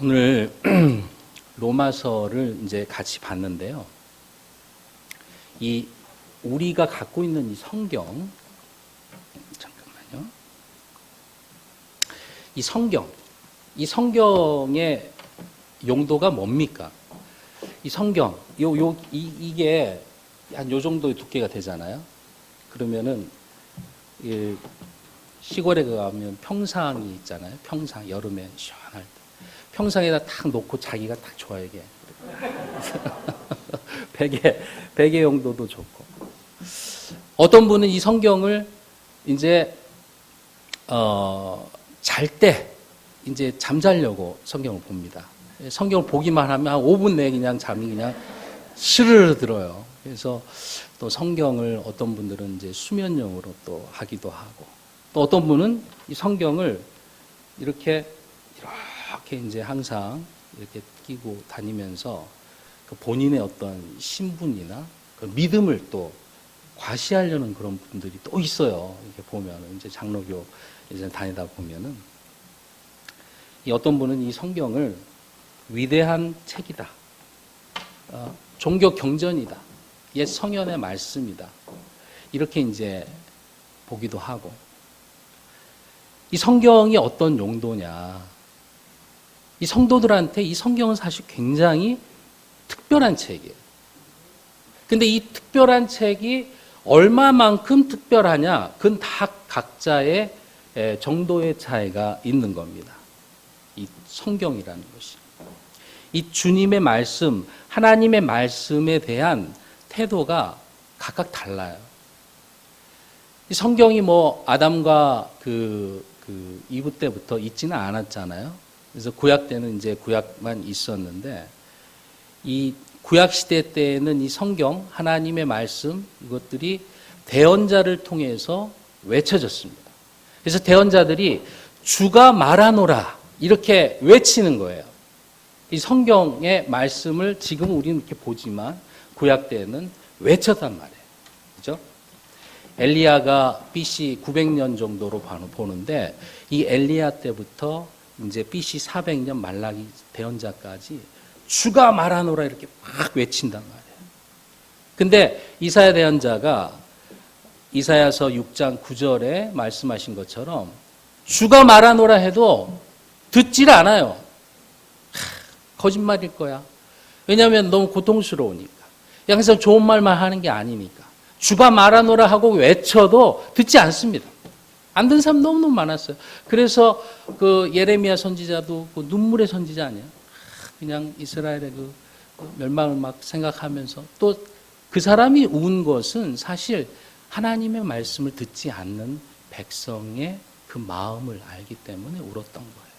오늘 로마서를 이제 같이 봤는데요. 이 우리가 갖고 있는 이 성경, 잠깐만요. 이 성경의 용도가 뭡니까? 이 성경, 이게 한 요 정도의 두께가 되잖아요. 그러면은 시골에 가면 평상이 있잖아요. 평상, 여름에 시원할 때. 평상에다 탁 놓고 자기가 딱 좋아요, 이게. 베개 용도도 좋고. 어떤 분은 이 성경을 이제, 잘 때, 이제 잠자려고 성경을 봅니다. 성경을 보기만 하면 한 5분 내에 그냥 잠이 그냥 스르르 들어요. 그래서 또 성경을 어떤 분들은 이제 수면용으로 또 하기도 하고, 또 어떤 분은 이 성경을 이렇게 이제 항상 이렇게 끼고 다니면서 그 본인의 어떤 신분이나 그 믿음을 또 과시하려는 그런 분들이 또 있어요. 이렇게 보면 이제 장로교 이제 다니다 보면은 이 어떤 분은 이 성경을 위대한 책이다, 종교 경전이다, 옛 성현의 말씀이다, 이렇게 이제 보기도 하고. 이 성경이 어떤 용도냐? 이 성도들한테 이 성경은 사실 굉장히 특별한 책이에요. 근데 이 특별한 책이 얼마만큼 특별하냐? 그건 다 각자의 정도의 차이가 있는 겁니다. 이 성경이라는 것이. 이 주님의 말씀, 하나님의 말씀에 대한 태도가 각각 달라요. 이 성경이 뭐 아담과 이브 때부터 있지는 않았잖아요. 그래서 구약 때는 이제 구약만 있었는데, 이 구약 시대 때에는 이 성경, 하나님의 말씀, 이것들이 대언자를 통해서 외쳐졌습니다. 그래서 대언자들이 주가 말하노라 이렇게 외치는 거예요. 이 성경의 말씀을 지금 우리는 이렇게 보지만 구약 때는 외쳤단 말이에요. 그죠? 엘리야가 BC 900년 정도로 보는데, 이 엘리야 때부터 이제 BC 400년 말라기 대언자까지 주가 말하노라 이렇게 막 외친단 말이에요. 근데 이사야 대언자가 이사야서 6장 9절에 말씀하신 것처럼 주가 말하노라 해도 듣질 않아요. 거짓말일 거야. 왜냐하면 너무 고통스러우니까. 항상 좋은 말만 하는 게 아니니까. 주가 말하노라 하고 외쳐도 듣지 않습니다. 안 듣는 사람 너무너무 많았어요. 그래서 그 예레미야 선지자도 그 눈물의 선지자 아니야? 그냥 이스라엘의 그 멸망을 막 생각하면서, 또 그 사람이 운 것은 사실 하나님의 말씀을 듣지 않는 백성의 그 마음을 알기 때문에 울었던 거예요.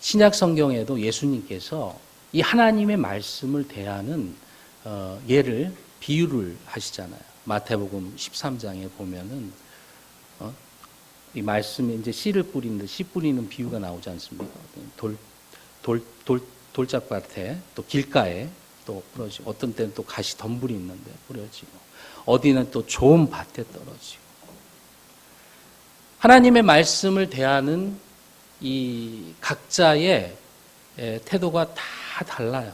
신약 성경에도 예수님께서 이 하나님의 말씀을 대하는 비유를 하시잖아요. 마태복음 13장에 보면은 이 말씀에 이제 씨를 뿌리는데 씨 뿌리는 비유가 나오지 않습니까? 돌짝밭에, 또 길가에 또 뿌려지고, 어떤 때는 또 가시 덤불이 있는데 뿌려지고, 어디는 또 좋은 밭에 떨어지고. 하나님의 말씀을 대하는 이 각자의 태도가 다 달라요.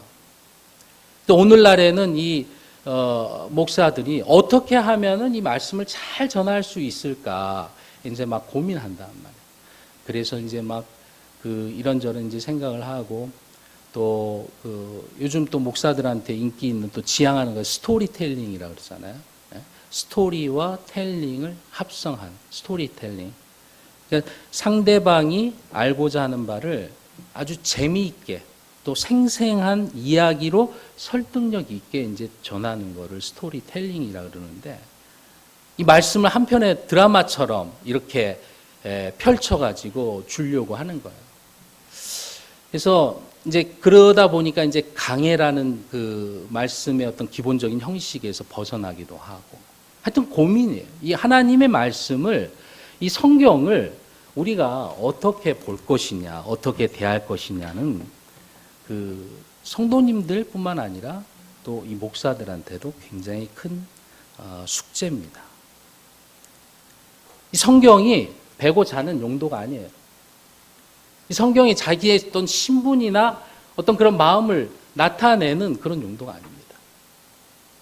또 오늘날에는 이 목사들이 어떻게 하면은 이 말씀을 잘 전할 수 있을까 이제 막 고민한단 말이에요. 그래서 이제 막 이런저런 이제 생각을 하고, 또 요즘 또 목사들한테 인기 있는 또 지향하는 거 스토리텔링이라고 그러잖아요. 스토리와 텔링을 합성한 스토리텔링. 그러니까 상대방이 알고자 하는 바를 아주 재미있게 또 생생한 이야기로 설득력 있게 이제 전하는 거를 스토리텔링이라고 그러는데, 이 말씀을 한 편의 드라마처럼 이렇게 펼쳐가지고 주려고 하는 거예요. 그래서 이제 그러다 보니까 이제 강해라는 그 말씀의 어떤 기본적인 형식에서 벗어나기도 하고, 하여튼 고민이에요. 이 하나님의 말씀을, 이 성경을 우리가 어떻게 볼 것이냐, 어떻게 대할 것이냐는 그 성도님들 뿐만 아니라 또 이 목사들한테도 굉장히 큰 숙제입니다. 이 성경이 베고 자는 용도가 아니에요. 이 성경이 자기의 어떤 신분이나 어떤 그런 마음을 나타내는 그런 용도가 아닙니다.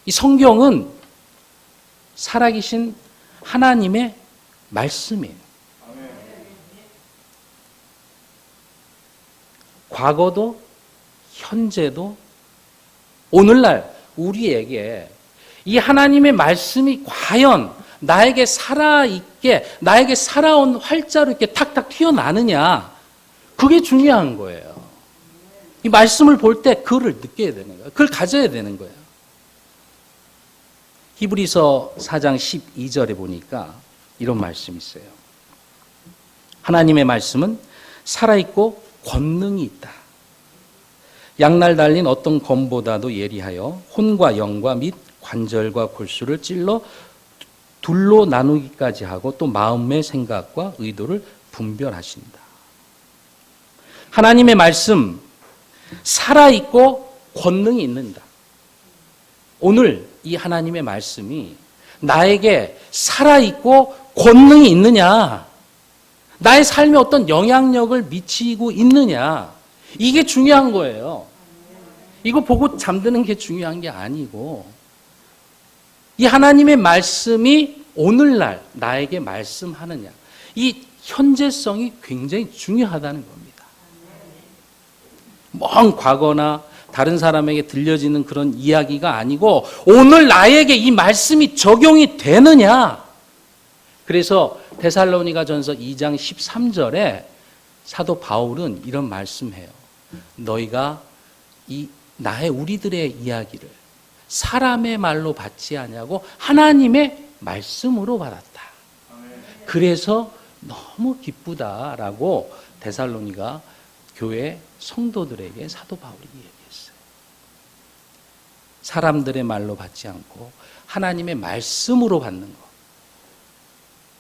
이 성경은 살아계신 하나님의 말씀이에요. 과거도 현재도 오늘날 우리에게 이 하나님의 말씀이 과연 나에게 살아있게, 나에게 살아온 활자로 이렇게 탁탁 튀어나느냐, 그게 중요한 거예요. 이 말씀을 볼 때 그거를 느껴야 되는 거예요. 그걸 가져야 되는 거예요. 히브리서 4장 12절에 보니까 이런 말씀이 있어요. 하나님의 말씀은 살아있고 권능이 있다. 양날 달린 어떤 검보다도 예리하여 혼과 영과 및 관절과 골수를 찔러 둘로 나누기까지 하고 또 마음의 생각과 의도를 분별하신다. 하나님의 말씀 살아있고 권능이 있는다. 오늘 이 하나님의 말씀이 나에게 살아있고 권능이 있느냐, 나의 삶에 어떤 영향력을 미치고 있느냐, 이게 중요한 거예요. 이거 보고 잠드는 게 중요한 게 아니고, 이 하나님의 말씀이 오늘날 나에게 말씀하느냐, 이 현재성이 굉장히 중요하다는 겁니다. 먼 과거나 다른 사람에게 들려지는 그런 이야기가 아니고 오늘 나에게 이 말씀이 적용이 되느냐. 그래서 데살로니가전서 2장 13절에 사도 바울은 이런 말씀해요. 너희가 우리들의 이야기를 사람의 말로 받지 아니하고 하나님의 말씀으로 받았다. 그래서 너무 기쁘다라고 데살로니가 교회 성도들에게 사도 바울이 얘기했어요. 사람들의 말로 받지 않고 하나님의 말씀으로 받는 것.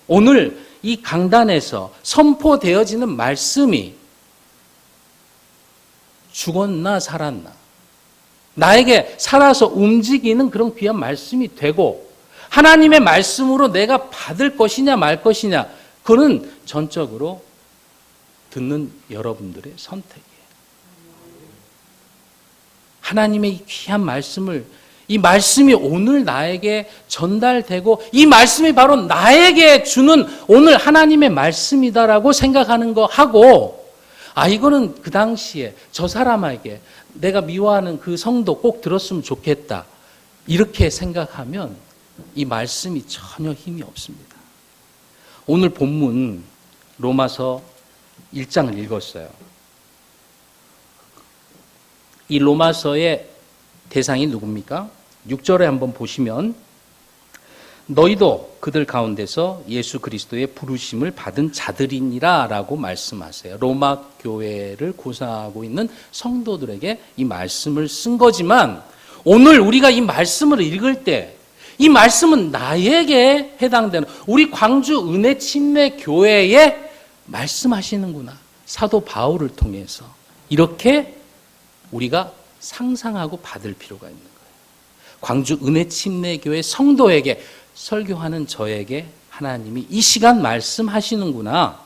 오늘 이 강단에서 선포되어지는 말씀이 죽었나 살았나, 나에게 살아서 움직이는 그런 귀한 말씀이 되고 하나님의 말씀으로 내가 받을 것이냐 말 것이냐, 그거는 전적으로 듣는 여러분들의 선택이에요. 하나님의 이 귀한 말씀을, 이 말씀이 오늘 나에게 전달되고 이 말씀이 바로 나에게 주는 오늘 하나님의 말씀이다라고 생각하는 거 하고, 이거는 그 당시에 저 사람에게 내가 미워하는 그 성도 꼭 들었으면 좋겠다, 이렇게 생각하면 이 말씀이 전혀 힘이 없습니다. 오늘 본문 로마서 1장을 읽었어요. 이 로마서의 대상이 누굽니까? 6절에 한번 보시면 너희도 그들 가운데서 예수 그리스도의 부르심을 받은 자들이니라 라고 말씀하세요. 로마 교회를 고사하고 있는 성도들에게 이 말씀을 쓴 거지만 오늘 우리가 이 말씀을 읽을 때 이 말씀은 나에게 해당되는, 우리 광주 은혜 침례 교회에 말씀하시는구나, 사도 바울을 통해서, 이렇게 우리가 상상하고 받을 필요가 있는 거예요. 광주 은혜 침례 교회 성도에게, 설교하는 저에게 하나님이 이 시간 말씀하시는구나.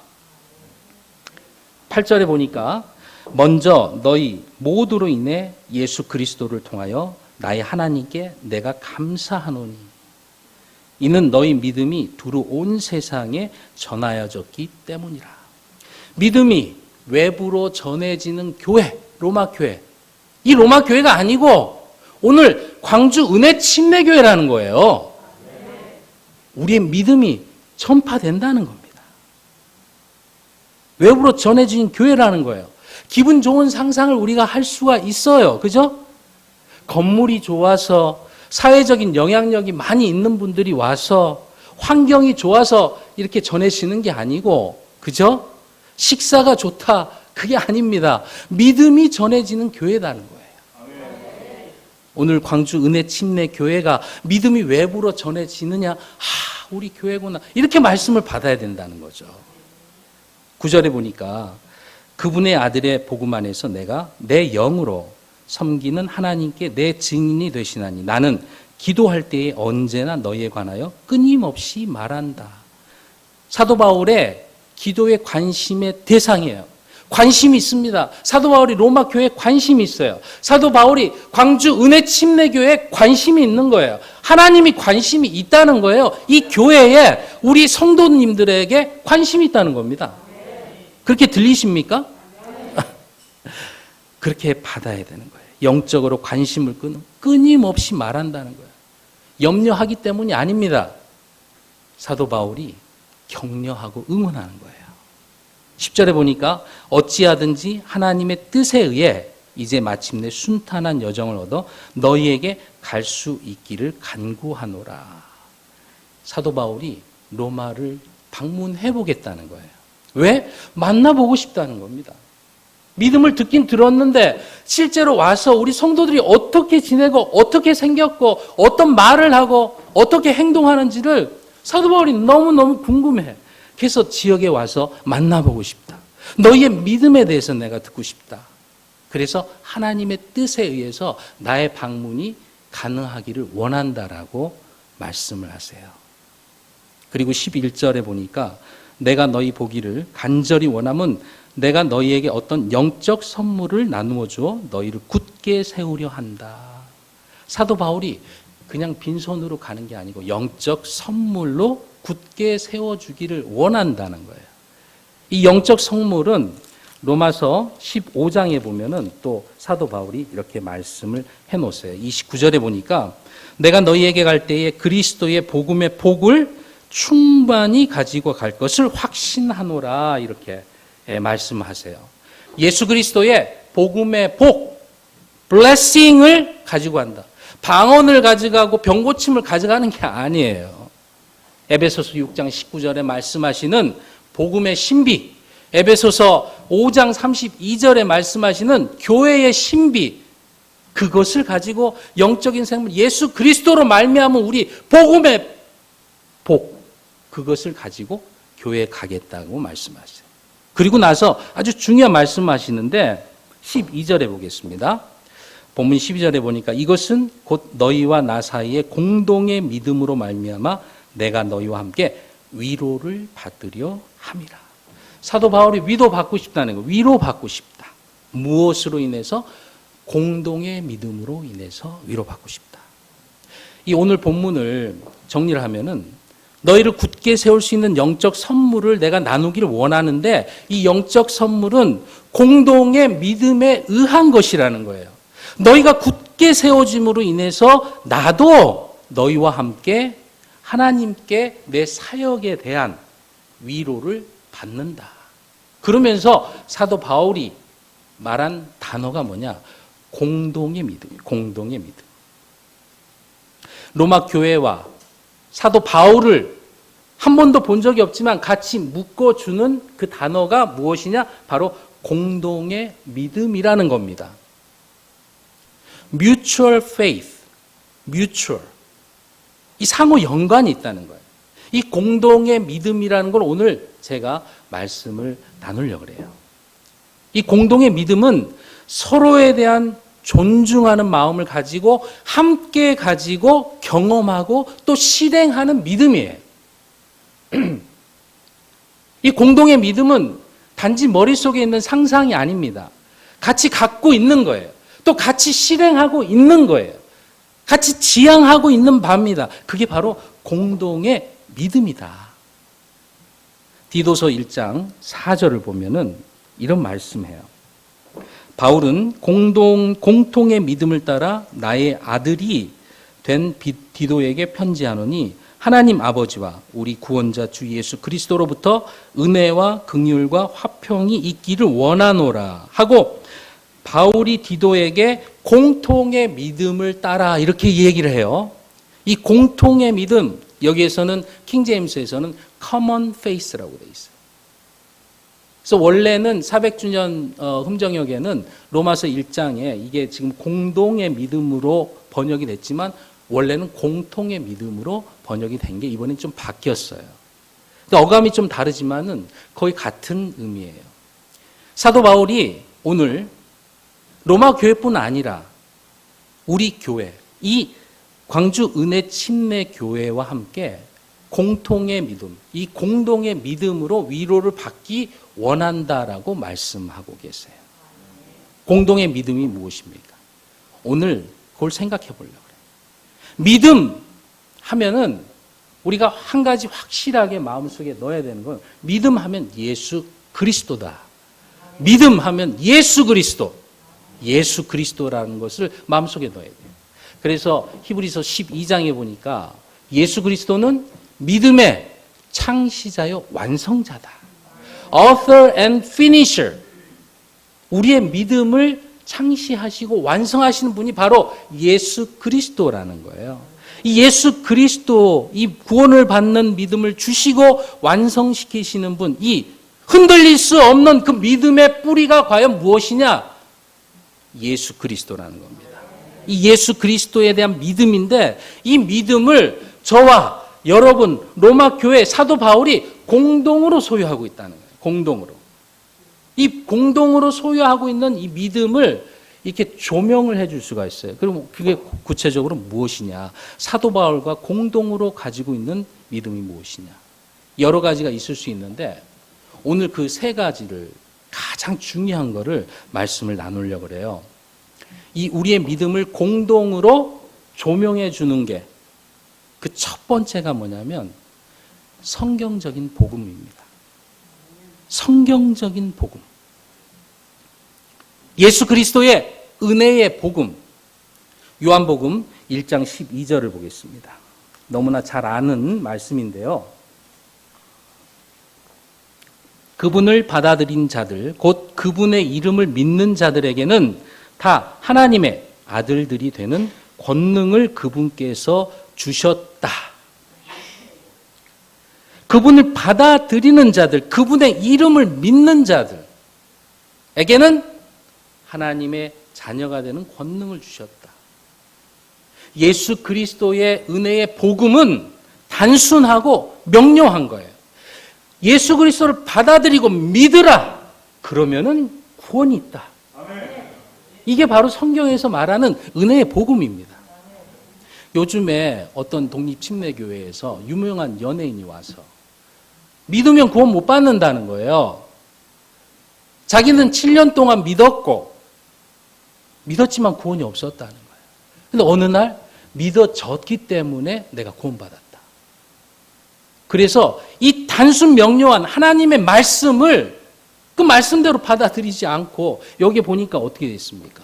8절에 보니까 먼저 너희 모두로 인해 예수 그리스도를 통하여 나의 하나님께 내가 감사하노니 이는 너희 믿음이 두루 온 세상에 전하여졌기 때문이라. 믿음이 외부로 전해지는 교회, 로마 교회, 이 로마 교회가 아니고 오늘 광주 은혜 침례 교회라는 거예요. 우리의 믿음이 전파된다는 겁니다. 외부로 전해진 교회라는 거예요. 기분 좋은 상상을 우리가 할 수가 있어요. 그죠? 건물이 좋아서, 사회적인 영향력이 많이 있는 분들이 와서, 환경이 좋아서 이렇게 전해지는 게 아니고, 그죠? 식사가 좋다, 그게 아닙니다. 믿음이 전해지는 교회라는 거예요. 오늘 광주 은혜 침례 교회가 믿음이 외부로 전해지느냐, 우리 교회구나, 이렇게 말씀을 받아야 된다는 거죠. 9절에 보니까 그분의 아들의 복음 안에서 내가 내 영으로 섬기는 하나님께 내 증인이 되시나니 나는 기도할 때에 언제나 너희에 관하여 끊임없이 말한다. 사도 바울의 기도의 관심의 대상이에요. 관심이 있습니다. 사도 바울이 로마 교회에 관심이 있어요. 사도 바울이 광주 은혜 침례교회에 관심이 있는 거예요. 하나님이 관심이 있다는 거예요. 이 교회에 우리 성도님들에게 관심이 있다는 겁니다. 그렇게 들리십니까? 그렇게 받아야 되는 거예요. 영적으로 관심을 끊임없이 말한다는 거예요. 염려하기 때문이 아닙니다. 사도 바울이 격려하고 응원하는 거예요. 10절에 보니까 어찌하든지 하나님의 뜻에 의해 이제 마침내 순탄한 여정을 얻어 너희에게 갈 수 있기를 간구하노라. 사도 바울이 로마를 방문해 보겠다는 거예요. 왜? 만나보고 싶다는 겁니다. 믿음을 듣긴 들었는데 실제로 와서 우리 성도들이 어떻게 지내고 어떻게 생겼고 어떤 말을 하고 어떻게 행동하는지를 사도 바울이 너무너무 궁금해. 그래서 지역에 와서 만나보고 싶다. 너희의 믿음에 대해서 내가 듣고 싶다. 그래서 하나님의 뜻에 의해서 나의 방문이 가능하기를 원한다라고 말씀을 하세요. 그리고 11절에 보니까 내가 너희 보기를 간절히 원함은 내가 너희에게 어떤 영적 선물을 나누어 주어 너희를 굳게 세우려 한다. 사도 바울이 그냥 빈손으로 가는 게 아니고 영적 선물로 굳게 세워주기를 원한다는 거예요. 이 영적 선물은 로마서 15장에 보면은 또 사도 바울이 이렇게 말씀을 해놓으세요. 29절에 보니까 내가 너희에게 갈 때에 그리스도의 복음의 복을 충만히 가지고 갈 것을 확신하노라 이렇게 말씀하세요. 예수 그리스도의 복음의 복, blessing을 가지고 간다. 방언을 가져가고 병고침을 가져가는 게 아니에요. 에베소서 6장 19절에 말씀하시는 복음의 신비, 에베소서 5장 32절에 말씀하시는 교회의 신비, 그것을 가지고 영적인 생물 예수 그리스도로 말미암은 우리 복음의 복, 그것을 가지고 교회에 가겠다고 말씀하세요. 그리고 나서 아주 중요한 말씀하시는데 12절에 보겠습니다. 본문 12절에 보니까 이것은 곧 너희와 나 사이의 공동의 믿음으로 말미암아 내가 너희와 함께 위로를 받으려 함이라. 사도 바울이 위로받고 싶다는 거예요. 위로받고 싶다. 무엇으로 인해서? 공동의 믿음으로 인해서 위로받고 싶다. 이 오늘 본문을 정리를 하면은 너희를 굳게 세울 수 있는 영적 선물을 내가 나누기를 원하는데 이 영적 선물은 공동의 믿음에 의한 것이라는 거예요. 너희가 굳게 세워짐으로 인해서 나도 너희와 함께 하나님께 내 사역에 대한 위로를 받는다. 그러면서 사도 바울이 말한 단어가 뭐냐? 공동의 믿음, 공동의 믿음. 로마 교회와 사도 바울을 한 번도 본 적이 없지만 같이 묶어주는 그 단어가 무엇이냐? 바로 공동의 믿음이라는 겁니다. mutual faith, mutual. 이 상호 연관이 있다는 거예요. 이 공동의 믿음이라는 걸 오늘 제가 말씀을 나누려고 해요. 이 공동의 믿음은 서로에 대한 존중하는 마음을 가지고 함께 가지고 경험하고 또 실행하는 믿음이에요. 이 공동의 믿음은 단지 머릿속에 있는 상상이 아닙니다. 같이 갖고 있는 거예요. 또 같이 실행하고 있는 거예요. 같이 지향하고 있는 바입니다. 그게 바로 공동의 믿음이다. 디도서 1장 4절을 보면은 이런 말씀해요. 바울은 공통의 믿음을 따라 나의 아들이 된 디도에게 편지하노니 하나님 아버지와 우리 구원자 주 예수 그리스도로부터 은혜와 긍휼과 화평이 있기를 원하노라 하고 바울이 디도에게 공통의 믿음을 따라 이렇게 얘기를 해요. 이 공통의 믿음, 여기에서는 킹제임스에서는 common faith라고 되어 있어요. 그래서 원래는 400주년 흠정역에는 로마서 1장에 이게 지금 공동의 믿음으로 번역이 됐지만 원래는 공통의 믿음으로 번역이 된 게 이번엔 좀 바뀌었어요. 어감이 좀 다르지만은 거의 같은 의미예요. 사도 바울이 오늘 로마 교회뿐 아니라 우리 교회, 이 광주 은혜 침례 교회와 함께 공통의 믿음, 이 공동의 믿음으로 위로를 받기 원한다라고 말씀하고 계세요. 공동의 믿음이 무엇입니까? 오늘 그걸 생각해 보려고 그래요. 믿음 하면은 우리가 한 가지 확실하게 마음속에 넣어야 되는 건 믿음 하면 예수 그리스도다. 믿음 하면 예수 그리스도. 예수 그리스도라는 것을 마음속에 넣어야 돼요. 그래서 히브리서 12장에 보니까 예수 그리스도는 믿음의 창시자요 완성자다. Author and finisher. 우리의 믿음을 창시하시고 완성하시는 분이 바로 예수 그리스도라는 거예요. 이 예수 그리스도, 이 구원을 받는 믿음을 주시고 완성시키시는 분, 이 흔들릴 수 없는 그 믿음의 뿌리가 과연 무엇이냐? 예수 그리스도라는 겁니다. 이 예수 그리스도에 대한 믿음인데 이 믿음을 저와 여러분 로마 교회 사도 바울이 공동으로 소유하고 있다는 거예요. 공동으로. 이 공동으로 소유하고 있는 이 믿음을 이렇게 조명을 해줄 수가 있어요. 그럼 그게 구체적으로 무엇이냐? 사도 바울과 공동으로 가지고 있는 믿음이 무엇이냐? 여러 가지가 있을 수 있는데 오늘 그 세 가지를 가장 중요한 거를 말씀을 나누려고 그래요. 이 우리의 믿음을 공동으로 조명해 주는 게 그 첫 번째가 뭐냐면 성경적인 복음입니다. 성경적인 복음. 예수 그리스도의 은혜의 복음. 요한복음 1장 12절을 보겠습니다. 너무나 잘 아는 말씀인데요. 그분을 받아들인 자들, 곧 그분의 이름을 믿는 자들에게는 다 하나님의 아들들이 되는 권능을 그분께서 주셨다. 그분을 받아들이는 자들, 그분의 이름을 믿는 자들에게는 하나님의 자녀가 되는 권능을 주셨다. 예수 그리스도의 은혜의 복음은 단순하고 명료한 거예요. 예수 그리스도를 받아들이고 믿으라. 그러면은 구원이 있다. 이게 바로 성경에서 말하는 은혜의 복음입니다. 요즘에 어떤 독립침례교회에서 유명한 연예인이 와서 믿으면 구원 못 받는다는 거예요. 자기는 7년 동안 믿었지만 구원이 없었다는 거예요. 근데 어느 날 믿어졌기 때문에 내가 구원받았다. 그래서 이 단순 명료한 하나님의 말씀을 그 말씀대로 받아들이지 않고 여기 보니까 어떻게 되어 있습니까?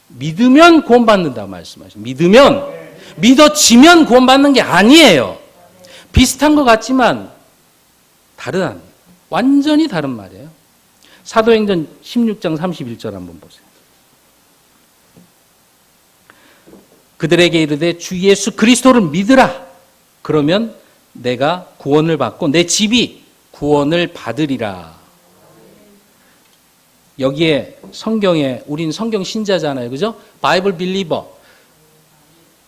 믿으면 구원받는다 말씀하시죠. 믿어지면 구원받는 게 아니에요. 비슷한 것 같지만 다른, 완전히 다른 말이에요. 사도행전 16장 31절 한번 보세요. 그들에게 이르되 주 예수 그리스도를 믿으라. 그러면 내가 구원을 받고 내 집이 구원을 받으리라. 여기에 성경에 우린 성경 신자잖아요. 그죠? 바이블 빌리버.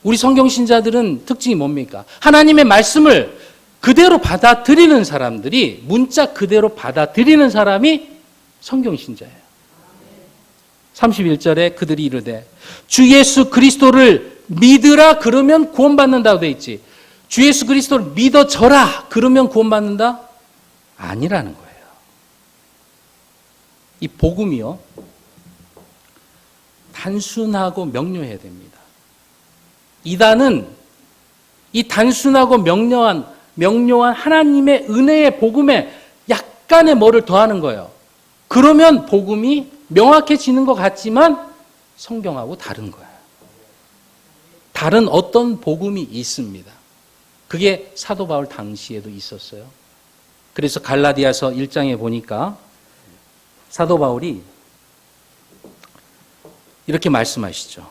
우리 성경 신자들은 특징이 뭡니까? 하나님의 말씀을 그대로 받아들이는 사람들이 문자 그대로 받아들이는 사람이 성경 신자예요. 31절에 그들이 이르되 주 예수 그리스도를 믿으라 그러면 구원받는다고 돼 있지. 주 예수 그리스도를 믿어져라 그러면 구원받는다? 아니라는 거예요. 이 복음이요. 단순하고 명료해야 됩니다. 이단은 이 단순하고 명료한 하나님의 은혜의 복음에 약간의 뭐를 더하는 거예요. 그러면 복음이 명확해지는 것 같지만 성경하고 다른 거예요. 다른 어떤 복음이 있습니다. 그게 사도 바울 당시에도 있었어요. 그래서 갈라디아서 1장에 보니까 사도 바울이 이렇게 말씀하시죠.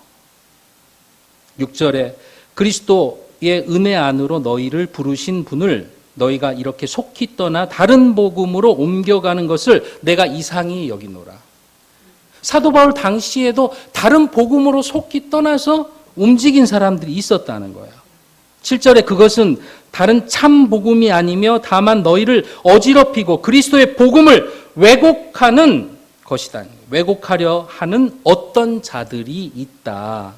6절에 그리스도의 은혜 안으로 너희를 부르신 분을 너희가 이렇게 속히 떠나 다른 복음으로 옮겨가는 것을 내가 이상히 여기노라. 사도 바울 당시에도 다른 복음으로 속히 떠나서 움직인 사람들이 있었다는 거예요. 7절에 그것은 다른 참 복음이 아니며 다만 너희를 어지럽히고 그리스도의 복음을 왜곡하는 것이다. 왜곡하려 하는 어떤 자들이 있다.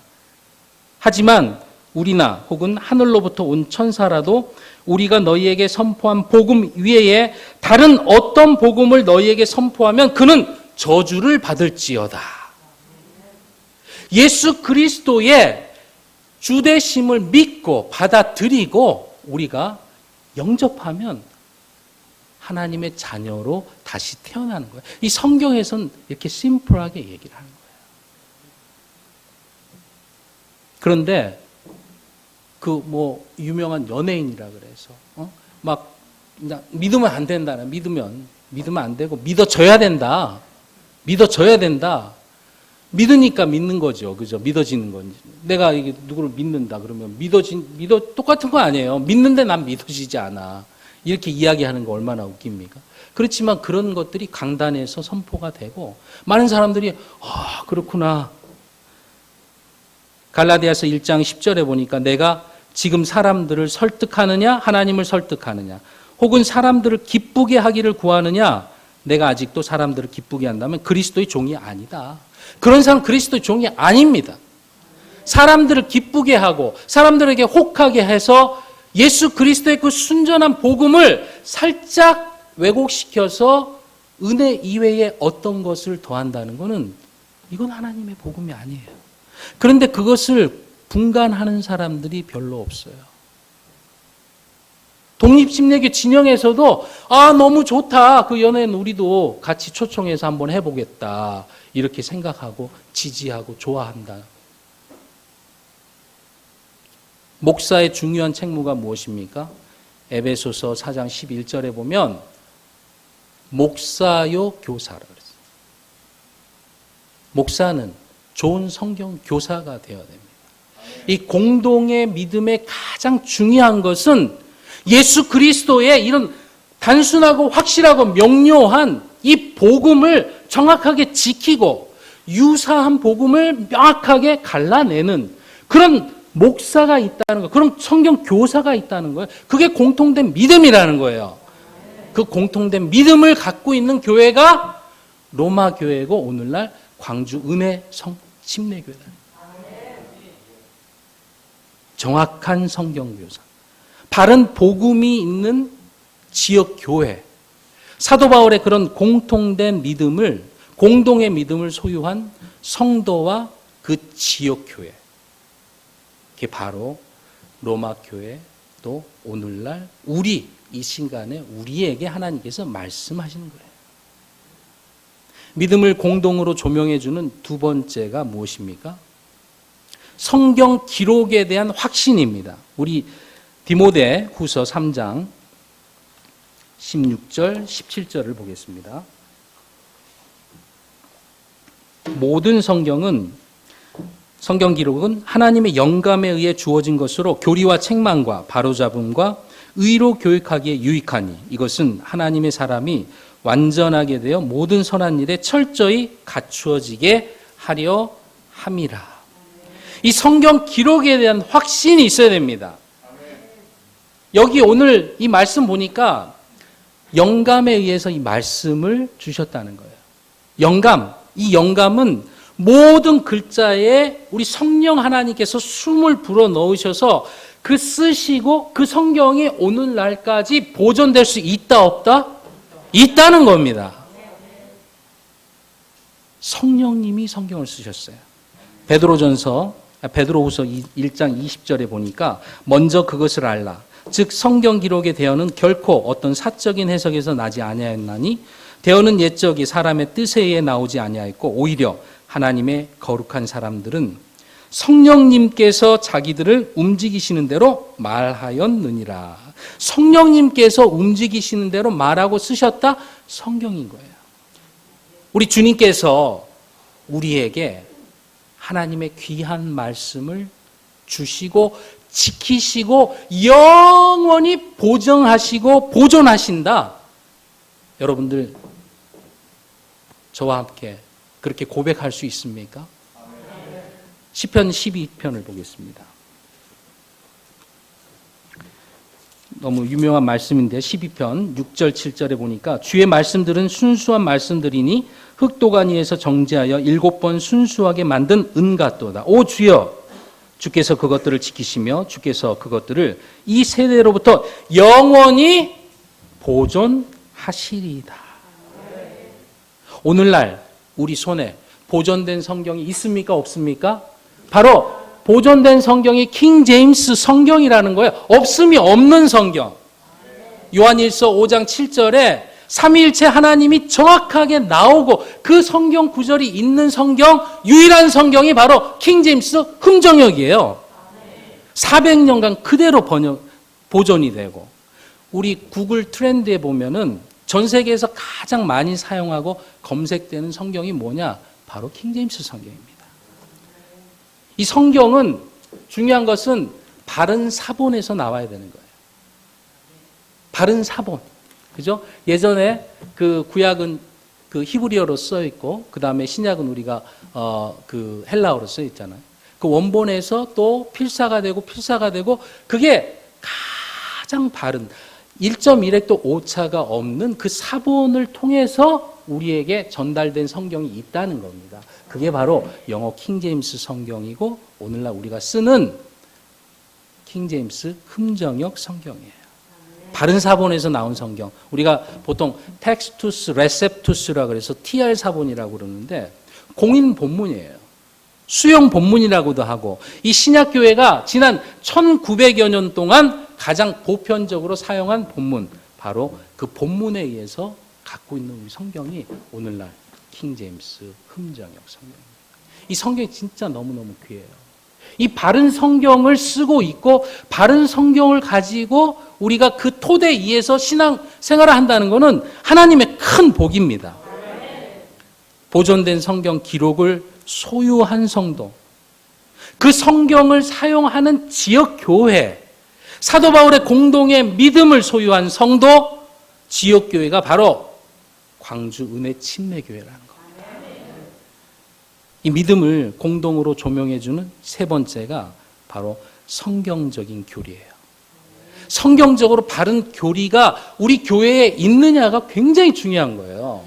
하지만 우리나 혹은 하늘로부터 온 천사라도 우리가 너희에게 선포한 복음 외에 다른 어떤 복음을 너희에게 선포하면 그는 저주를 받을지어다. 예수 그리스도의 주되심을 믿고 받아들이고 우리가 영접하면 하나님의 자녀로 다시 태어나는 거예요. 이 성경에서는 이렇게 심플하게 얘기를 하는 거예요. 그런데 유명한 연예인이라 그래서 막 믿으면 안 된다. 믿으면 안 되고 믿어져야 된다. 믿으니까 믿는 거죠. 그죠? 믿어지는 건지. 내가 이게 누구를 믿는다 그러면 똑같은 거 아니에요. 믿는데 난 믿어지지 않아. 이렇게 이야기하는 거 얼마나 웃깁니까? 그렇지만 그런 것들이 강단에서 선포가 되고 많은 사람들이 그렇구나. 갈라디아서 1장 10절에 보니까 내가 지금 사람들을 설득하느냐 하나님을 설득하느냐 혹은 사람들을 기쁘게 하기를 구하느냐 내가 아직도 사람들을 기쁘게 한다면 그리스도의 종이 아니다. 그런 사람 그리스도의 종이 아닙니다. 사람들을 기쁘게 하고 사람들에게 혹하게 해서 예수 그리스도의 그 순전한 복음을 살짝 왜곡시켜서 은혜 이외에 어떤 것을 더한다는 것은 이건 하나님의 복음이 아니에요. 그런데 그것을 분간하는 사람들이 별로 없어요. 독립심리교 진영에서도 너무 좋다. 그 연예인 우리도 같이 초청해서 한번 해보겠다. 이렇게 생각하고 지지하고 좋아한다. 목사의 중요한 책무가 무엇입니까? 에베소서 4장 11절에 보면 목사요 교사라 그랬어요. 목사는 좋은 성경 교사가 되어야 됩니다. 이 공동의 믿음의 가장 중요한 것은 예수 그리스도의 이런 단순하고 확실하고 명료한 이 복음을 정확하게 지키고 유사한 복음을 명확하게 갈라내는 그런 목사가 있다는 거, 그런 성경 교사가 있다는 거예요. 그게 공통된 믿음이라는 거예요. 그 공통된 믿음을 갖고 있는 교회가 로마 교회고 오늘날 광주 은혜 침례교회다. 정확한 성경 교사, 바른 복음이 있는 지역 교회, 사도 바울의 그런 공통된 믿음을, 공동의 믿음을 소유한 성도와 그 지역 교회, 그게 바로 로마 교회, 또 오늘날 우리 이 순간에 우리에게 하나님께서 말씀하시는 거예요. 믿음을 공동으로 조명해 주는 두 번째가 무엇입니까? 성경 기록에 대한 확신입니다. 우리 디모데 후서 3장 16절, 17절을 보겠습니다. 모든 성경 기록은 하나님의 영감에 의해 주어진 것으로 교리와 책망과 바로잡음과 의로 교육하기에 유익하니 이것은 하나님의 사람이 완전하게 되어 모든 선한 일에 철저히 갖추어지게 하려 함이라. 이 성경 기록에 대한 확신이 있어야 됩니다. 여기 오늘 이 말씀 보니까 영감에 의해서 이 말씀을 주셨다는 거예요. 이 영감은 모든 글자에 우리 성령 하나님께서 숨을 불어 넣으셔서 그 쓰시고 그 성경이 오늘날까지 보존될 수 있다 없다? 있다는 겁니다. 성령님이 성경을 쓰셨어요. 베드로후서 1장 20절에 보니까 먼저 그것을 알라. 즉 성경 기록의 대언은 결코 어떤 사적인 해석에서 나지 아니하였나니 대언은 옛적이 사람의 뜻에 의해 나오지 아니하였고 오히려 하나님의 거룩한 사람들은 성령님께서 자기들을 움직이시는 대로 말하였느니라. 성령님께서 움직이시는 대로 말하고 쓰셨다? 성경인 거예요. 우리 주님께서 우리에게 하나님의 귀한 말씀을 주시고 지키시고 영원히 보정하시고 보존하신다. 여러분들 저와 함께 그렇게 고백할 수 있습니까? 시편 12편을 보겠습니다. 너무 유명한 말씀인데 12편 6절 7절에 보니까 주의 말씀들은 순수한 말씀들이니 흙도가니에서 정제하여 7번 순수하게 만든 은 같도다. 오 주여 주께서 그것들을 지키시며 주께서 그것들을 이 세대로부터 영원히 보존하시리이다. 오늘날 우리 손에 보존된 성경이 있습니까? 없습니까? 바로 보존된 성경이 킹 제임스 성경이라는 거예요. 없음이 없는 성경. 요한일서 5장 7절에 삼위일체 하나님이 정확하게 나오고 그 성경 구절이 있는 성경, 유일한 성경이 바로 킹 제임스 흠정역이에요. 400년간 그대로 보존이 되고, 우리 구글 트렌드에 보면은 전 세계에서 가장 많이 사용하고 검색되는 성경이 뭐냐? 바로 킹 제임스 성경입니다. 이 성경은 중요한 것은 바른 사본에서 나와야 되는 거예요. 바른 사본. 그죠? 예전에 그 구약은 그 히브리어로 써 있고, 그 다음에 신약은 우리가 그 헬라어로 써 있잖아요. 그 원본에서 또 필사가 되고, 그게 가장 바른 1.1획도 오차가 없는 그 사본을 통해서 우리에게 전달된 성경이 있다는 겁니다. 그게 바로 영어 킹 제임스 성경이고, 오늘날 우리가 쓰는 킹 제임스 흠정역 성경이에요. 바른 사본에서 나온 성경. 우리가 보통 텍스투스 레셉투스라 그래서 TR 사본이라고 그러는데 공인 본문이에요. 수용 본문이라고도 하고, 이 신약교회가 지난 1900여 년 동안 가장 보편적으로 사용한 본문, 바로 그 본문에 의해서 갖고 있는 우리 성경이 오늘날 킹 제임스 흠정역 성경입니다. 이 성경이 진짜 너무너무 귀해요. 이 바른 성경을 쓰고 있고 바른 성경을 가지고 우리가 그 토대 위에서 신앙 생활을 한다는 것은 하나님의 큰 복입니다. 보존된 성경 기록을 소유한 성도, 그 성경을 사용하는 지역 교회, 사도 바울의 공동의 믿음을 소유한 성도, 지역 교회가 바로 광주 은혜 침례교회라는 겁니다. 이 믿음을 공동으로 조명해 주는 세 번째가 바로 성경적인 교리예요. 성경적으로 바른 교리가 우리 교회에 있느냐가 굉장히 중요한 거예요.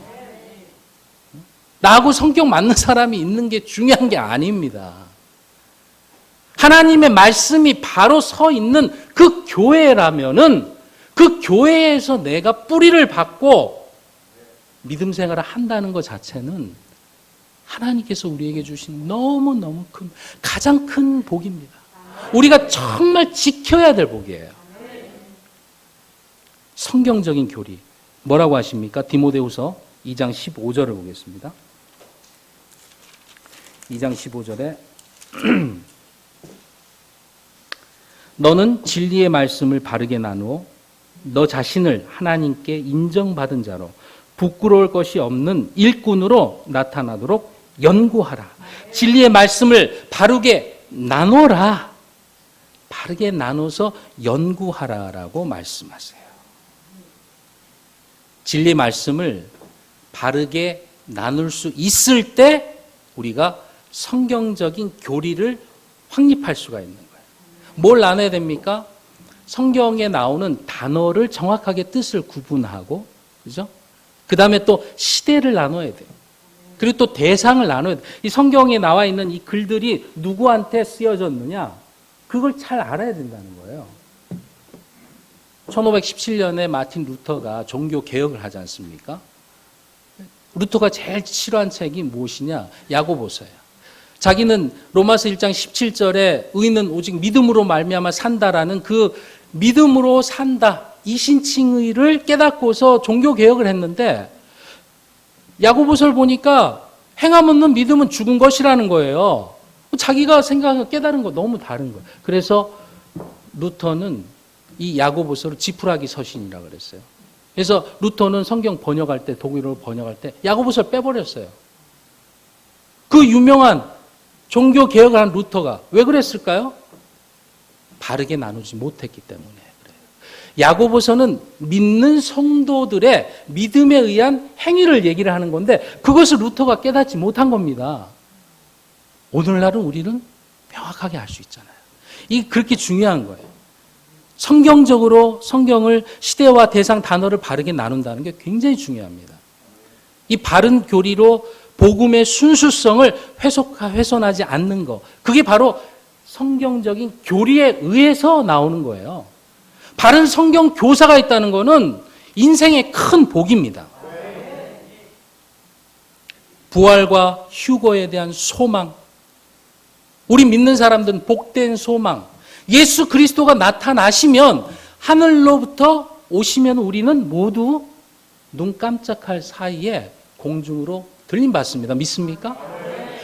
나하고 성격 맞는 사람이 있는 게 중요한 게 아닙니다. 하나님의 말씀이 바로 서 있는 그 교회라면은 그 교회에서 내가 뿌리를 받고 믿음 생활을 한다는 것 자체는 하나님께서 우리에게 주신 너무너무 큰, 가장 큰 복입니다. 우리가 정말 지켜야 될 복이에요. 성경적인 교리. 뭐라고 하십니까? 디모데후서 2장 15절을 보겠습니다. 2장 15절에 너는 진리의 말씀을 바르게 나누어 너 자신을 하나님께 인정받은 자로 부끄러울 것이 없는 일꾼으로 나타나도록 연구하라. 진리의 말씀을 바르게 나눠라. 바르게 나눠서 연구하라라고 말씀하세요. 진리의 말씀을 바르게 나눌 수 있을 때 우리가 성경적인 교리를 확립할 수가 있는 거예요. 뭘 나눠야 됩니까? 성경에 나오는 단어를 정확하게 뜻을 구분하고, 그죠? 그 다음에 또 시대를 나눠야 돼요. 그리고 또 대상을 나눠야 돼요. 이 성경에 나와 있는 이 글들이 누구한테 쓰여졌느냐? 그걸 잘 알아야 된다는 거예요. 1517년에 마틴 루터가 종교 개혁을 하지 않습니까? 루터가 제일 싫어한 책이 무엇이냐? 야고보서예요. 자기는 로마서 1장 17절에 의인은 오직 믿음으로 말미암아 산다라는 그 믿음으로 산다, 이신칭의를 깨닫고서 종교 개혁을 했는데 야고보서를 보니까 행함 없는 믿음은 죽은 것이라는 거예요. 자기가 생각하고 깨달은 거 너무 다른 거예요. 그래서 루터는 이 야고보서를 지푸라기 서신이라고 그랬어요. 그래서 루터는 성경 번역할 때, 독일어로 번역할 때 야고보서를 빼버렸어요. 그 유명한 종교 개혁을 한 루터가 왜 그랬을까요? 바르게 나누지 못했기 때문에 그래요. 야고보서는 믿는 성도들의 믿음에 의한 행위를 얘기를 하는 건데 그것을 루터가 깨닫지 못한 겁니다. 오늘날은 우리는 명확하게 알 수 있잖아요. 이게 그렇게 중요한 거예요. 성경적으로 성경을 시대와 대상 단어를 바르게 나눈다는 게 굉장히 중요합니다. 이 바른 교리로 복음의 순수성을 훼손하지 않는 것, 그게 바로 성경적인 교리에 의해서 나오는 거예요. 바른 성경 교사가 있다는 것은 인생의 큰 복입니다. 부활과 휴거에 대한 소망, 우리 믿는 사람들은 복된 소망, 예수 그리스도가 나타나시면 하늘로부터 오시면 우리는 모두 눈 깜짝할 사이에 공중으로 들림받습니다. 믿습니까?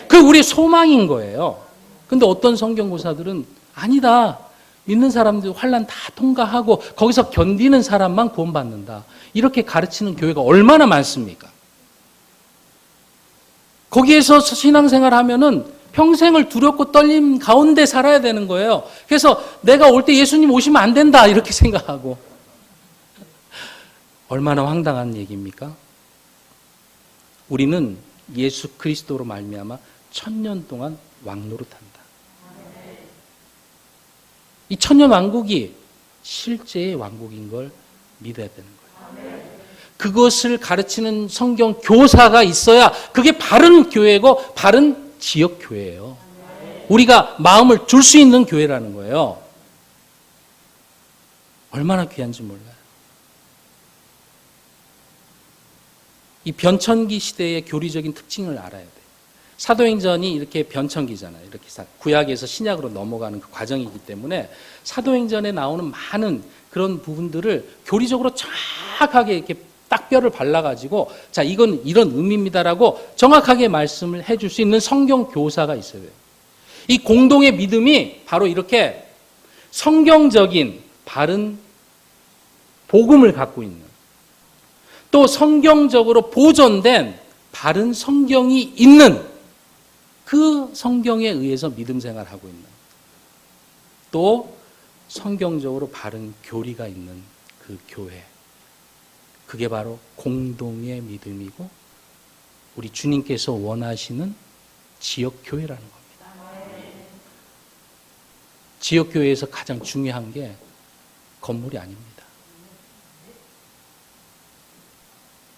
그게 우리의 소망인 거예요. 근데 어떤 성경고사들은 아니다. 믿는 사람들 환난 다 통과하고 거기서 견디는 사람만 구원받는다. 이렇게 가르치는 교회가 얼마나 많습니까? 거기에서 신앙생활 하면은 평생을 두렵고 떨림 가운데 살아야 되는 거예요. 그래서 내가 올 때 예수님 오시면 안 된다 이렇게 생각하고. 얼마나 황당한 얘기입니까? 우리는 예수 그리스도로 말미암아 1000년 동안 왕노릇한다. 이 천년왕국이 실제의 왕국인 걸 믿어야 되는 거예요. 그것을 가르치는 성경 교사가 있어야 그게 바른 교회고 바른 지역 교회예요. 우리가 마음을 줄 수 있는 교회라는 거예요. 얼마나 귀한지 몰라요. 이 변천기 시대의 교리적인 특징을 알아야 돼요. 사도행전이 이렇게 변천기잖아요. 이렇게 구약에서 신약으로 넘어가는 그 과정이기 때문에 사도행전에 나오는 많은 그런 부분들을 교리적으로 정확하게 이렇게 딱 뼈를 발라가지고 자 이건 이런 의미입니다라고 정확하게 말씀을 해줄 수 있는 성경 교사가 있어야 돼요. 이 공동의 믿음이 바로 이렇게 성경적인 바른 복음을 갖고 있는 또 성경적으로 보존된 바른 성경이 있는 그 성경에 의해서 믿음 생활하고 있는 또 성경적으로 바른 교리가 있는 그 교회, 그게 바로 공동의 믿음이고 우리 주님께서 원하시는 지역교회라는 겁니다. 지역교회에서 가장 중요한 게 건물이 아닙니다.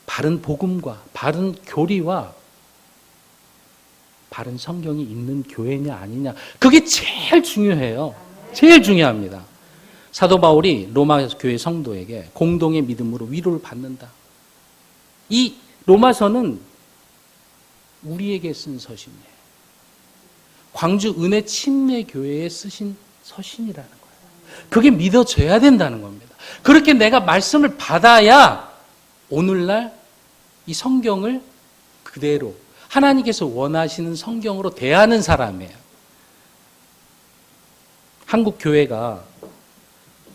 바른 복음과 바른 교리와 바른 성경이 있는 교회냐 아니냐, 그게 제일 중요해요. 제일 중요합니다. 사도 바울이 로마 교회 성도에게 공동의 믿음으로 위로를 받는다. 이 로마서는 우리에게 쓴 서신이에요. 광주 은혜 침례 교회에 쓰신 서신이라는 거예요. 그게 믿어져야 된다는 겁니다. 그렇게 내가 말씀을 받아야 오늘날 이 성경을 그대로 하나님께서 원하시는 성경으로 대하는 사람이에요. 한국 교회가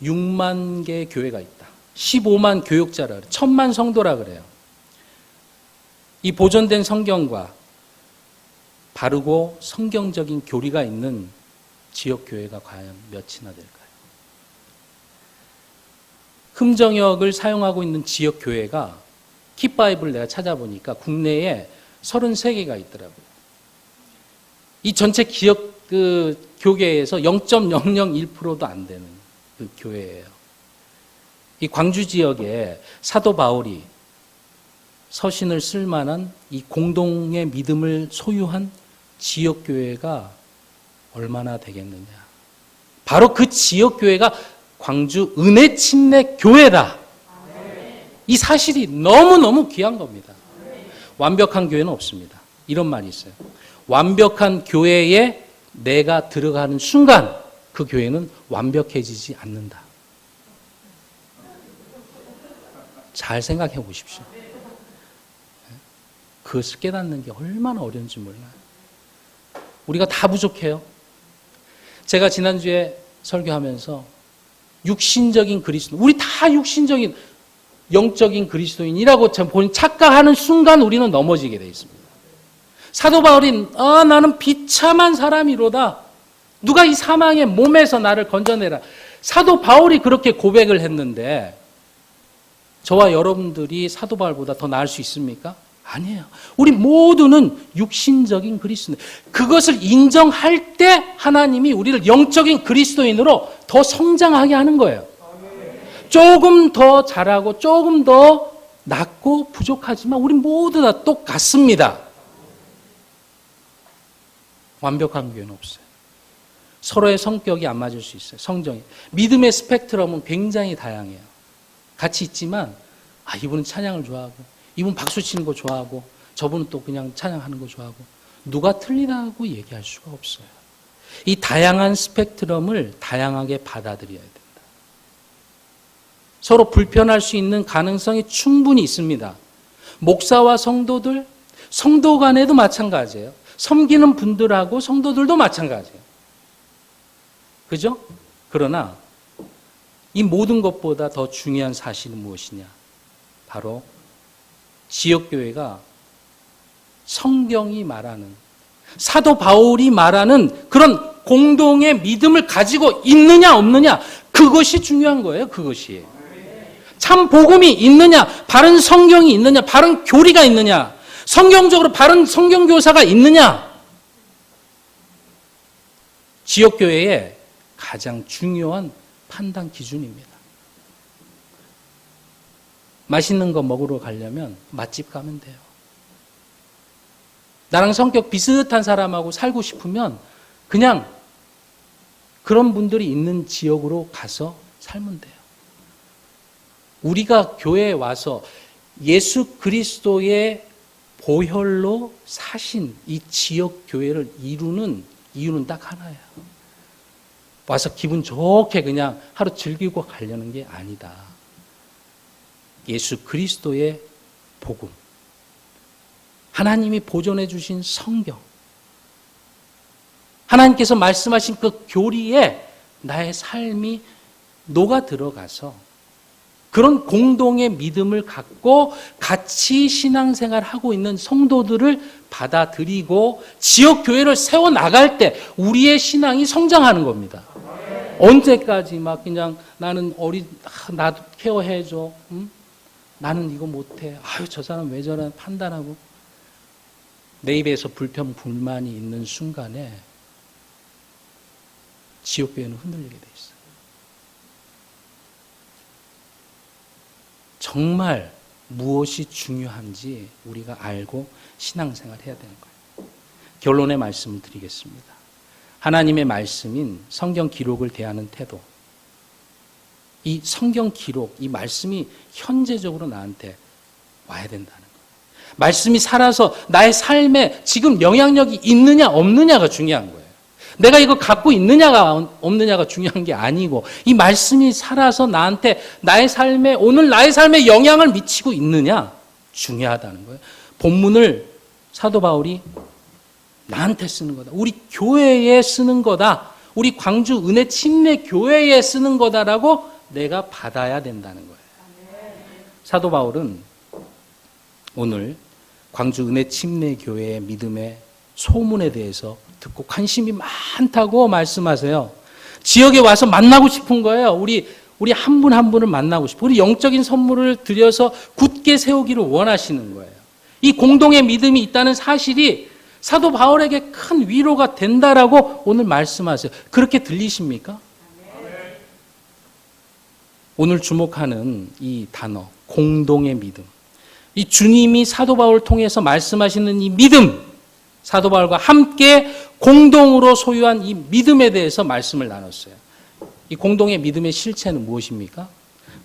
6만 개 교회가 있다. 15만 교육자라 그래요. 1000만 성도라 그래요. 이 보존된 성경과 바르고 성경적인 교리가 있는 지역교회가 과연 몇이나 될까요? 흠정역을 사용하고 있는 지역교회가 킵바이블을 내가 찾아보니까 국내에 33개가 있더라고요. 이 전체 기억 교계에서 0.001%도 안 되는 그 교회예요. 이 광주 지역에 사도 바울이 서신을 쓸 만한 이 공동의 믿음을 소유한 지역 교회가 얼마나 되겠느냐. 바로 그 지역 교회가 광주 은혜 침례 교회다. 이 사실이 너무너무 귀한 겁니다. 완벽한 교회는 없습니다. 이런 말이 있어요. 완벽한 교회에 내가 들어가는 순간 그 교회는 완벽해지지 않는다. 잘 생각해 보십시오. 그것을 깨닫는 게 얼마나 어려운지 몰라요. 우리가 다 부족해요. 제가 지난주에 설교하면서 육신적인 그리스도, 우리 다 육신적인 영적인 그리스도인이라고 본인 착각하는 순간 우리는 넘어지게 되어 있습니다. 사도 바울이 나는 비참한 사람이로다. 누가 이 사망의 몸에서 나를 건져내라. 사도 바울이 그렇게 고백을 했는데 저와 여러분들이 사도 바울보다 더 나을 수 있습니까? 아니에요. 우리 모두는 육신적인 그리스도인. 그것을 인정할 때 하나님이 우리를 영적인 그리스도인으로 더 성장하게 하는 거예요. 조금 더 잘하고 조금 더 낫고 부족하지만 우리 모두 다 똑같습니다. 완벽한 교회는 없어요. 서로의 성격이 안 맞을 수 있어요. 성정이. 믿음의 스펙트럼은 굉장히 다양해요. 같이 있지만 이분은 찬양을 좋아하고 이분 박수 치는 거 좋아하고 저분은 또 그냥 찬양하는 거 좋아하고 누가 틀리다고 얘기할 수가 없어요. 이 다양한 스펙트럼을 다양하게 받아들여야 된다. 서로 불편할 수 있는 가능성이 충분히 있습니다. 목사와 성도들, 성도 간에도 마찬가지예요. 섬기는 분들하고 성도들도 마찬가지예요. 그죠? 그러나 이 모든 것보다 더 중요한 사실은 무엇이냐? 바로 지역교회가 성경이 말하는, 사도 바울이 말하는 그런 공동의 믿음을 가지고 있느냐 없느냐, 그것이 중요한 거예요. 그것이. 참 복음이 있느냐, 바른 성경이 있느냐, 바른 교리가 있느냐, 성경적으로 바른 성경교사가 있느냐. 지역교회의 가장 중요한 판단 기준입니다. 맛있는 거 먹으러 가려면 맛집 가면 돼요. 나랑 성격 비슷한 사람하고 살고 싶으면 그냥 그런 분들이 있는 지역으로 가서 살면 돼요. 우리가 교회에 와서 예수 그리스도의 보혈로 사신 이 지역 교회를 이루는 이유는 딱 하나예요. 와서 기분 좋게 그냥 하루 즐기고 가려는 게 아니다. 예수 그리스도의 복음, 하나님이 보존해 주신 성경, 하나님께서 말씀하신 그 교리에 나의 삶이 녹아 들어가서 그런 공동의 믿음을 갖고 같이 신앙생활하고 있는 성도들을 받아들이고 지역교회를 세워나갈 때 우리의 신앙이 성장하는 겁니다. 언제까지 막 그냥 나는 나도 케어해줘. 응? 나는 이거 못해. 저 사람 왜 저러나 판단하고 내 입에서 불평, 불만이 있는 순간에 지역교회는 흔들리게 돼 있어요. 정말 무엇이 중요한지 우리가 알고 신앙생활 해야 되는 거예요. 결론의 말씀을 드리겠습니다. 하나님의 말씀인 성경 기록을 대하는 태도. 이 성경 기록, 이 말씀이 현재적으로 나한테 와야 된다는 거예요. 말씀이 살아서 나의 삶에 지금 영향력이 있느냐 없느냐가 중요한 거예요. 내가 이거 갖고 있느냐가 없느냐가 중요한 게 아니고 이 말씀이 살아서 나한테 오늘 나의 삶에 영향을 미치고 있느냐 중요하다는 거예요. 본문을 사도 바울이 나한테 쓰는 거다. 우리 교회에 쓰는 거다. 우리 광주 은혜 침례 교회에 쓰는 거다라고 내가 받아야 된다는 거예요. 사도 바울은 오늘 광주 은혜 침례 교회의 믿음의 소문에 대해서 듣고 관심이 많다고 말씀하세요. 지역에 와서 만나고 싶은 거예요. 우리 한 분 한 분을 만나고 싶고 우리 영적인 선물을 드려서 굳게 세우기를 원하시는 거예요. 이 공동의 믿음이 있다는 사실이 사도 바울에게 큰 위로가 된다라고 오늘 말씀하세요. 그렇게 들리십니까? 오늘 주목하는 이 단어, 공동의 믿음. 이 주님이 사도 바울을 통해서 말씀하시는 이 믿음, 사도 바울과 함께 공동으로 소유한 이 믿음에 대해서 말씀을 나눴어요. 이 공동의 믿음의 실체는 무엇입니까?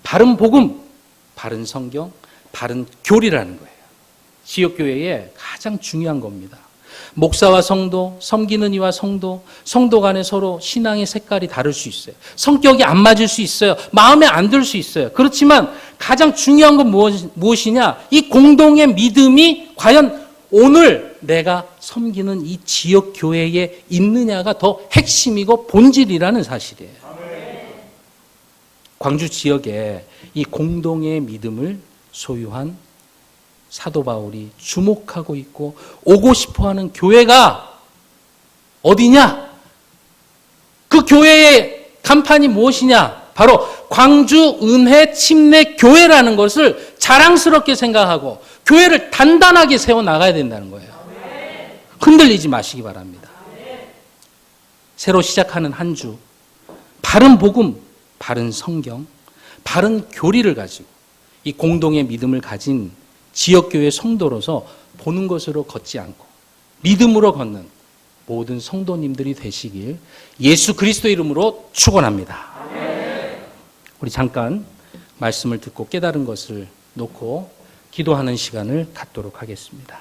바른 복음, 바른 성경, 바른 교리라는 거예요. 지역교회의 가장 중요한 겁니다. 목사와 성도, 섬기는 이와 성도 간에 서로 신앙의 색깔이 다를 수 있어요. 성격이 안 맞을 수 있어요. 마음에 안 들 수 있어요. 그렇지만 가장 중요한 건 무엇이냐? 이 공동의 믿음이 과연 오늘 내가 섬기는 이 지역 교회에 있느냐가 더 핵심이고 본질이라는 사실이에요. 광주 지역에 이 공동의 믿음을 소유한 사도 바울이 주목하고 있고 오고 싶어하는 교회가 어디냐? 그 교회의 간판이 무엇이냐? 바로 광주 은혜 침례 교회라는 것을 자랑스럽게 생각하고 교회를 단단하게 세워나가야 된다는 거예요. 흔들리지 마시기 바랍니다. 새로 시작하는 한 주, 바른 복음, 바른 성경, 바른 교리를 가지고 이 공동의 믿음을 가진 지역교회 성도로서 보는 것으로 걷지 않고 믿음으로 걷는 모든 성도님들이 되시길 예수 그리스도 이름으로 축원합니다. 우리 잠깐 말씀을 듣고 깨달은 것을 놓고 기도하는 시간을 갖도록 하겠습니다.